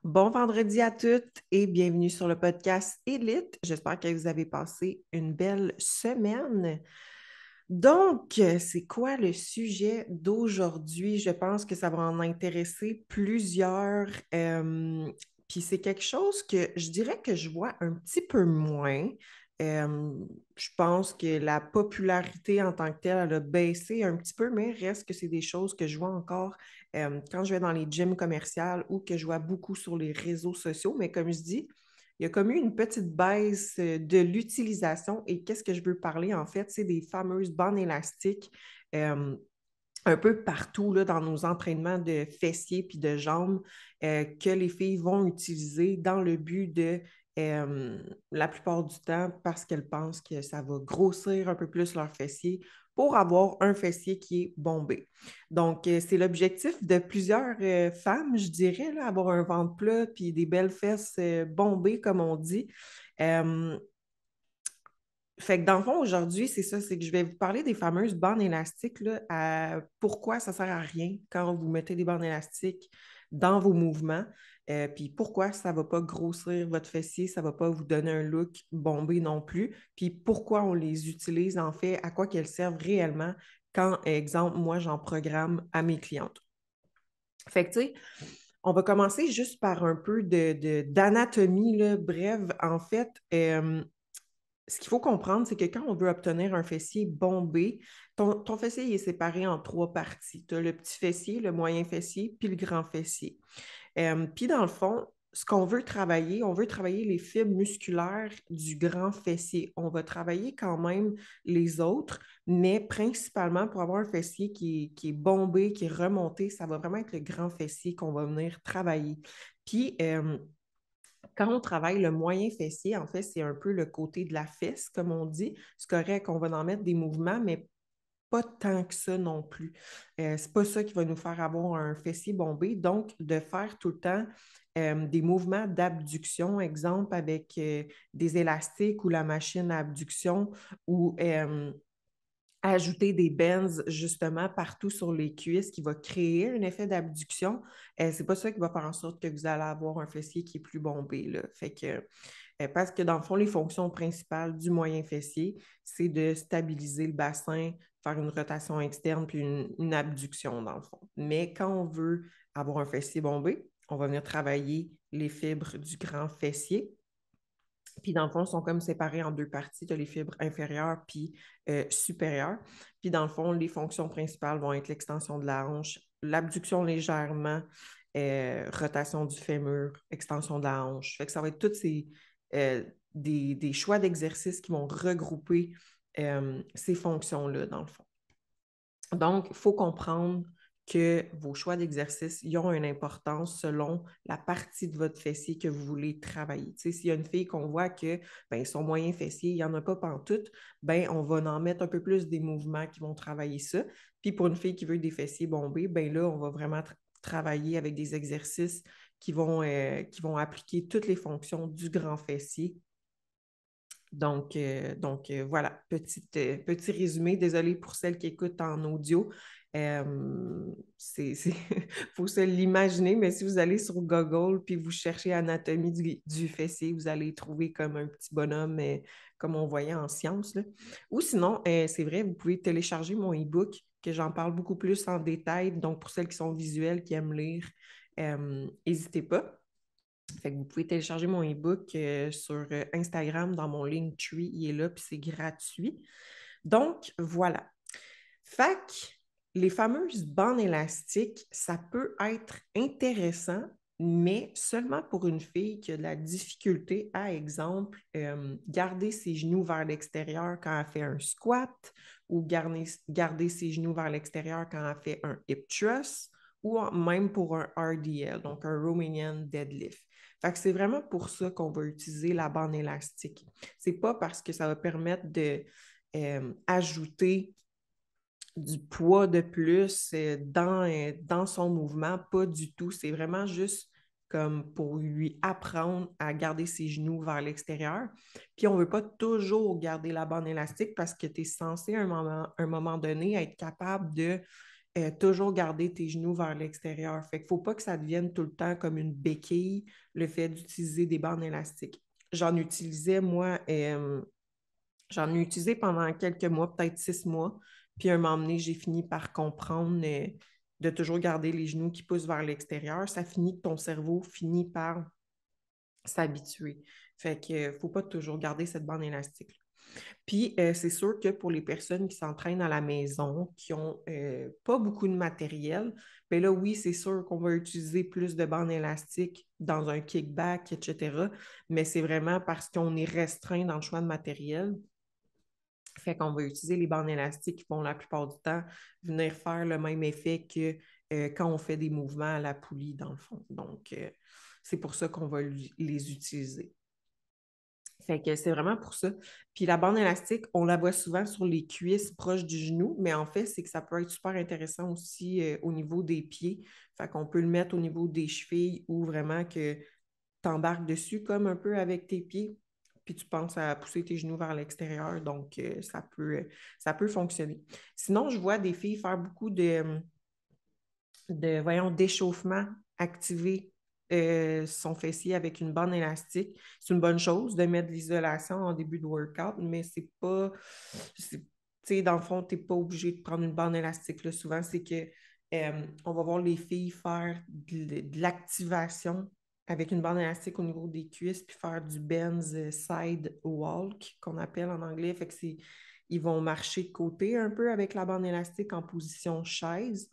Bon vendredi à toutes et bienvenue sur le podcast Élite. J'espère que vous avez passé une belle semaine. Donc, c'est quoi le sujet d'aujourd'hui? Je pense que ça va en intéresser plusieurs. Puis c'est quelque chose que je dirais que je vois un petit peu moins. Euh, je pense que la popularité en tant que telle, elle a baissé un petit peu, mais reste que c'est des choses que je vois encore quand je vais dans les gyms commerciales ou que je vois beaucoup sur les réseaux sociaux. Mais comme je dis, il y a comme eu une petite baisse de l'utilisation. Et qu'est-ce que je veux parler en fait? C'est des fameuses bandes élastiques euh, un peu partout là, dans nos entraînements de fessiers puis de jambes que les filles vont utiliser dans le but de, euh, la plupart du temps, parce qu'elles pensent que ça va grossir un peu plus leurs fessiers pour avoir un fessier qui est bombé. Donc, c'est l'objectif de plusieurs femmes, je dirais, là, avoir un ventre plat puis des belles fesses bombées, comme on dit. Euh, fait que dans le fond, aujourd'hui, c'est ça, c'est que je vais vous parler des fameuses bandes élastiques, là, pourquoi ça sert à rien quand vous mettez des bandes élastiques dans vos mouvements, puis pourquoi ça ne va pas grossir votre fessier, ça ne va pas vous donner un look bombé non plus, puis pourquoi on les utilise en fait, à quoi qu'elles servent réellement quand, exemple, moi, j'en programme à mes clientes. Fait que, tu sais, on va commencer juste par un peu d'anatomie, là, brève. En fait, ce qu'il faut comprendre, c'est que quand on veut obtenir un fessier bombé, ton fessier il est séparé en trois parties. Tu as le petit fessier, le moyen fessier, puis le grand fessier. Puis dans le fond, ce qu'on veut travailler, on veut travailler les fibres musculaires du grand fessier. On va travailler quand même les autres, mais principalement pour avoir un fessier qui est bombé, qui est remonté, ça va vraiment être le grand fessier qu'on va venir travailler. Puis, quand on travaille le moyen fessier, en fait, c'est un peu le côté de la fesse, comme on dit. C'est correct qu'on va en mettre des mouvements, mais pas tant que ça non plus. C'est pas ça qui va nous faire avoir un fessier bombé. Donc, de faire tout le temps des mouvements d'abduction, exemple avec des élastiques ou la machine à abduction ou ajouter des bends justement partout sur les cuisses qui va créer un effet d'abduction, c'est pas ça qui va faire en sorte que vous allez avoir un fessier qui est plus bombé, là. Fait que, parce que dans le fond, les fonctions principales du moyen fessier, c'est de stabiliser le bassin, faire une rotation externe puis une abduction dans le fond. Mais quand on veut avoir un fessier bombé, on va venir travailler les fibres du grand fessier. Puis dans le fond, ils sont comme séparés en deux parties. Tu as les fibres inférieures puis supérieures. Puis dans le fond, les fonctions principales vont être l'extension de la hanche, l'abduction légèrement, rotation du fémur, extension de la hanche. Fait que ça va être tous des choix d'exercices qui vont regrouper ces fonctions-là, dans le fond. Donc, il faut comprendre que vos choix d'exercice ils ont une importance selon la partie de votre fessier que vous voulez travailler. Tu sais, s'il y a une fille qu'on voit que ben, son moyen fessier, il n'y en a pas pantoute, ben, on va en mettre un peu plus des mouvements qui vont travailler ça. Puis pour une fille qui veut des fessiers bombés, ben là, on va vraiment travailler avec des exercices qui vont appliquer toutes les fonctions du grand fessier. Voilà, petit résumé. Désolée pour celles qui écoutent en audio. Faut se l'imaginer, mais si vous allez sur Google puis vous cherchez anatomie du fessier, vous allez trouver comme un petit bonhomme, comme on voyait en sciences, là. Ou sinon, c'est vrai, vous pouvez télécharger mon e-book, que j'en parle beaucoup plus en détail. Donc, pour celles qui sont visuelles, qui aiment lire, n'hésitez pas. Fait que vous pouvez télécharger mon e-book sur Instagram dans mon Linktree, il est là, puis c'est gratuit. Donc, voilà. Fait que les fameuses bandes élastiques, ça peut être intéressant, mais seulement pour une fille qui a de la difficulté à, exemple, garder ses genoux vers l'extérieur quand elle fait un squat ou garder ses genoux vers l'extérieur quand elle fait un hip thrust ou même pour un RDL, donc un Romanian deadlift. Fait que c'est vraiment pour ça qu'on va utiliser la bande élastique. C'est pas parce que ça va permettre de ajouter du poids de plus dans son mouvement, pas du tout. C'est vraiment juste comme pour lui apprendre à garder ses genoux vers l'extérieur. Puis on ne veut pas toujours garder la bande élastique parce que tu es censé à un moment donné être capable de toujours garder tes genoux vers l'extérieur. Fait qu'il ne faut pas que ça devienne tout le temps comme une béquille, le fait d'utiliser des bandes élastiques. J'en utilisais, moi, j'en ai utilisé pendant quelques mois, peut-être 6 mois. Puis à un moment donné, j'ai fini par comprendre de toujours garder les genoux qui poussent vers l'extérieur. Ça finit que ton cerveau finit par s'habituer. Fait qu'il ne faut pas toujours garder cette bande élastique. Puis, c'est sûr que pour les personnes qui s'entraînent à la maison, qui n'ont pas beaucoup de matériel, bien là, oui, c'est sûr qu'on va utiliser plus de bandes élastiques dans un kickback, etc. Mais c'est vraiment parce qu'on est restreint dans le choix de matériel. Fait qu'on va utiliser les bandes élastiques qui vont la plupart du temps venir faire le même effet que quand on fait des mouvements à la poulie, dans le fond. Donc, c'est pour ça qu'on va les utiliser. Fait que c'est vraiment pour ça. Puis la bande élastique, on la voit souvent sur les cuisses proches du genou, mais en fait, c'est que ça peut être super intéressant aussi au niveau des pieds. Fait qu'on peut le mettre au niveau des chevilles ou vraiment que tu embarques dessus comme un peu avec tes pieds, puis tu penses à pousser tes genoux vers l'extérieur. Donc, ça peut fonctionner. Sinon, je vois des filles faire beaucoup voyons, d'échauffement activé son fessier avec une bande élastique. C'est une bonne chose de mettre de l'isolation en début de workout, mais c'est pas. Tu sais, dans le fond, tu n'es pas obligé de prendre une bande élastique. Là. Souvent, c'est que on va voir les filles faire de l'activation avec une bande élastique au niveau des cuisses, puis faire du Benz side walk, qu'on appelle en anglais. Fait que ils vont marcher de côté un peu avec la bande élastique en position chaise.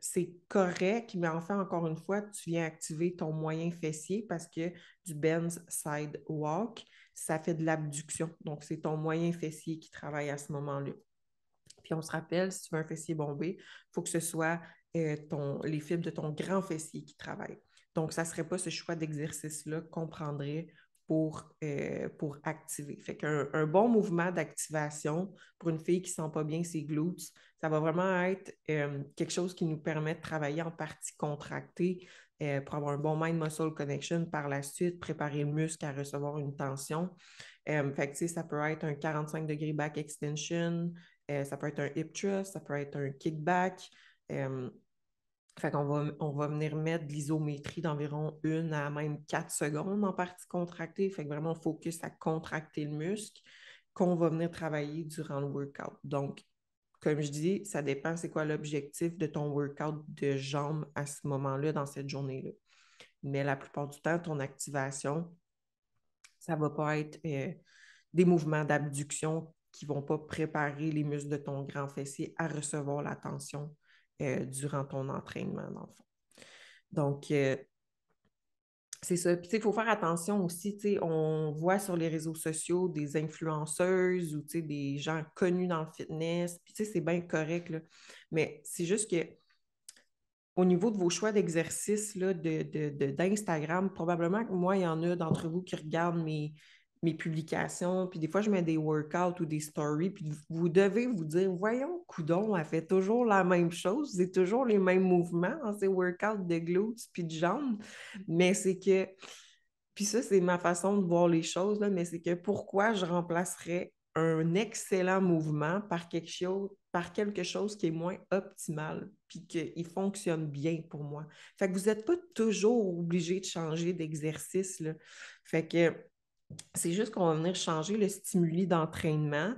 C'est correct, mais enfin, encore une fois, tu viens activer ton moyen fessier parce que du Benz side walk, ça fait de l'abduction. Donc, c'est ton moyen fessier qui travaille à ce moment-là. Puis, on se rappelle, si tu veux un fessier bombé, il faut que ce soit les fibres de ton grand fessier qui travaillent. Donc, ça ne serait pas ce choix d'exercice-là qu'on prendrait pour activer. Fait qu'un bon mouvement d'activation pour une fille qui ne sent pas bien ses glutes, ça va vraiment être quelque chose qui nous permet de travailler en partie contractée pour avoir un bon mind-muscle connection par la suite, préparer le muscle à recevoir une tension. Fait que, ça peut être un 45 degrés back extension, ça peut être un hip thrust, ça peut être un kickback. Fait qu'on va venir mettre de l'isométrie d'environ 1 à même 4 secondes en partie contractée. Fait que vraiment, on focus à contracter le muscle qu'on va venir travailler durant le workout. Donc, comme je dis, ça dépend c'est quoi l'objectif de ton workout de jambes à ce moment-là, dans cette journée-là. Mais la plupart du temps, ton activation, ça ne va pas être des mouvements d'abduction qui ne vont pas préparer les muscles de ton grand fessier à recevoir la tension durant ton entraînement, dans le fond. Donc, c'est ça. Puis, il faut faire attention aussi. On voit sur les réseaux sociaux des influenceuses ou des gens connus dans le fitness. Puis, c'est bien correct, là. Mais c'est juste que au niveau de vos choix d'exercice d'Instagram, probablement que moi, il y en a d'entre vous qui regardent mes publications, puis des fois, je mets des workouts ou des stories, puis vous devez vous dire, voyons, coudon, elle fait toujours la même chose, c'est toujours les mêmes mouvements dans ces workouts de glutes puis de jambes, mais c'est que, puis ça, c'est ma façon de voir les choses, là, mais c'est que pourquoi je remplacerais un excellent mouvement par quelque chose qui est moins optimal, puis qu'il fonctionne bien pour moi. Fait que vous n'êtes pas toujours obligé de changer d'exercice, là. Fait que c'est juste qu'on va venir changer le stimuli d'entraînement.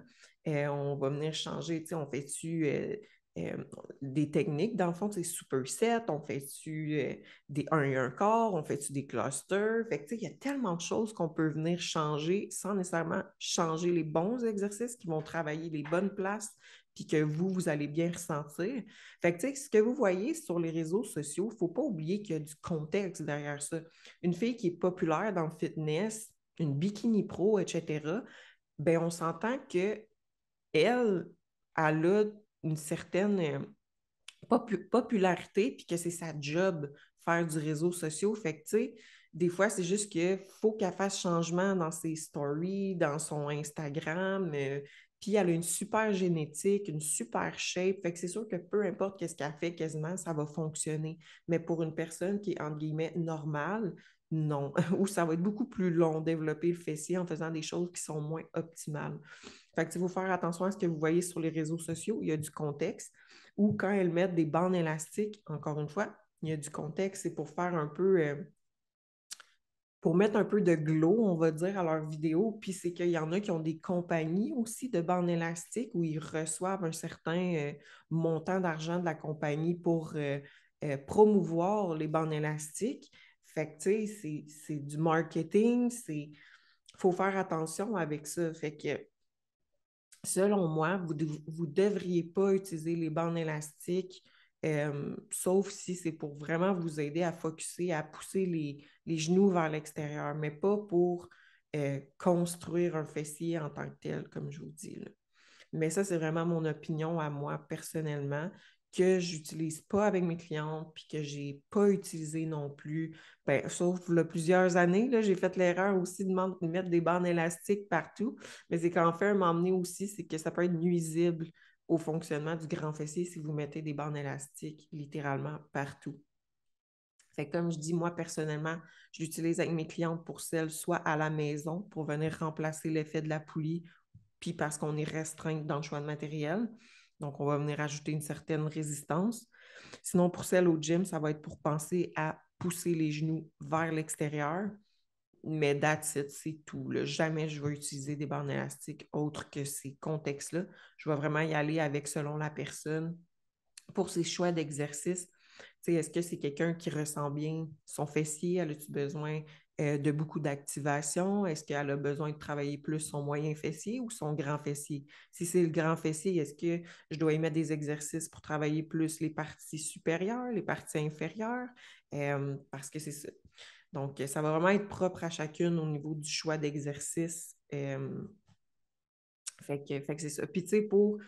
On va venir changer, tu sais, on fait-tu euh, des techniques, dans le fond, c'est superset, on fait-tu des 1 et 1 quart, on fait-tu des clusters. Fait que, tu sais, il y a tellement de choses qu'on peut venir changer sans nécessairement changer les bons exercices qui vont travailler les bonnes places puis que vous allez bien ressentir. Fait que, tu sais, ce que vous voyez sur les réseaux sociaux, il ne faut pas oublier qu'il y a du contexte derrière ça. Une fille qui est populaire dans le fitness, une bikini pro, etc., ben on s'entend qu'elle, elle a une certaine popularité, puis que c'est sa job faire du réseau social. Fait que, tu sais, des fois, c'est juste qu'il faut qu'elle fasse changement dans ses stories, dans son Instagram. Puis elle a une super génétique, une super shape. Fait que c'est sûr que peu importe ce qu'elle fait, quasiment, ça va fonctionner. Mais pour une personne qui est, entre guillemets, normale, non. Ou ça va être beaucoup plus long développer le fessier en faisant des choses qui sont moins optimales. Fait que, il faut faire attention à ce que vous voyez sur les réseaux sociaux. Il y a du contexte. ou quand elles mettent des bandes élastiques, encore une fois, il y a du contexte, c'est pour faire un peu, pour mettre un peu de glow, on va dire, à leurs vidéos. Puis c'est qu'il y en a qui ont des compagnies aussi de bandes élastiques où ils reçoivent un certain montant d'argent de la compagnie pour promouvoir les bandes élastiques. Fait que, tu sais, c'est du marketing, il faut faire attention avec ça. Fait que, selon moi, vous ne devriez pas utiliser les bandes élastiques, sauf si c'est pour vraiment vous aider à focusser, à pousser les genoux vers l'extérieur, mais pas pour construire un fessier en tant que tel, comme je vous dis, là. Mais ça, c'est vraiment mon opinion à moi personnellement, que j'utilise pas avec mes clientes, puis que j'ai pas utilisé non plus. Ben, sauf là, plusieurs années, là, j'ai fait l'erreur aussi de mettre des bandes élastiques partout. Mais c'est qu'en fait, m'emmener aussi, c'est que ça peut être nuisible au fonctionnement du grand fessier si vous mettez des bandes élastiques littéralement partout. Fait que comme je dis, moi, personnellement, je l'utilise avec mes clientes pour celles soit à la maison pour venir remplacer l'effet de la poulie, puis parce qu'on est restreint dans le choix de matériel. Donc, on va venir ajouter une certaine résistance. Sinon, pour celles au gym, ça va être pour penser à pousser les genoux vers l'extérieur. Mais that's it, c'est tout, là. Jamais je vais utiliser des bandes élastiques autres que ces contextes-là. Je vais vraiment y aller avec selon la personne pour ses choix d'exercice. Est-ce que c'est quelqu'un qui ressent bien son fessier? Elle a-tu besoin de beaucoup d'activation? Est-ce qu'elle a besoin de travailler plus son moyen fessier ou son grand fessier? Si c'est le grand fessier, est-ce que je dois y mettre des exercices pour travailler plus les parties supérieures, les parties inférieures? Parce que c'est ça. Donc, ça va vraiment être propre à chacune au niveau du choix d'exercice. Fait que c'est ça. Puis, tu sais, pour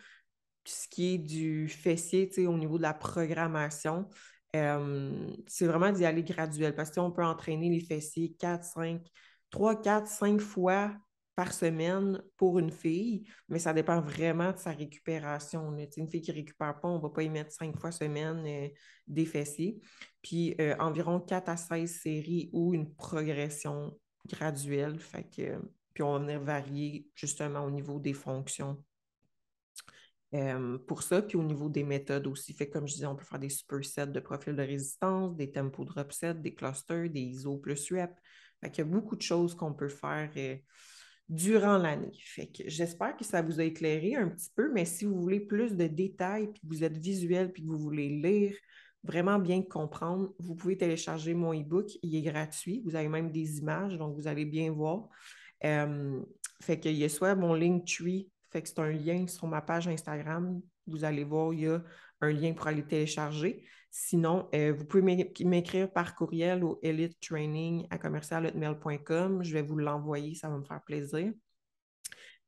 ce qui est du fessier, tu sais, au niveau de la programmation, c'est vraiment d'y aller graduel parce qu'on peut entraîner les fessiers 4, 5, 3, 4, 5 fois par semaine pour une fille, mais ça dépend vraiment de sa récupération, là. Tu sais, une fille qui ne récupère pas, on ne va pas y mettre 5 fois semaine des fessiers. Puis environ 4 à 16 séries ou une progression graduelle. Fait que, puis on va venir varier justement au niveau des fonctions pour ça. Puis au niveau des méthodes aussi, fait comme je disais, on peut faire des supersets de profil de résistance, des tempo drop sets, des clusters, des ISO plus rep. Fait qu'il y a beaucoup de choses qu'on peut faire durant l'année. Fait que j'espère que ça vous a éclairé un petit peu, mais si vous voulez plus de détails, puis que vous êtes visuel, puis que vous voulez lire, vraiment bien comprendre, vous pouvez télécharger mon e-book. Il est gratuit. Vous avez même des images, donc vous allez bien voir. Euh, Fait qu'il y a soit mon Linktree, fait que c'est un lien sur ma page Instagram. Vous allez voir, il y a un lien pour aller télécharger. Sinon, vous pouvez m'écrire par courriel au elitetraining@commercial@hotmail.com. Je vais vous l'envoyer, ça va me faire plaisir.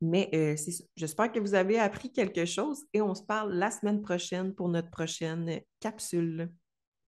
Mais c'est ça. J'espère que vous avez appris quelque chose et on se parle la semaine prochaine pour notre prochaine capsule.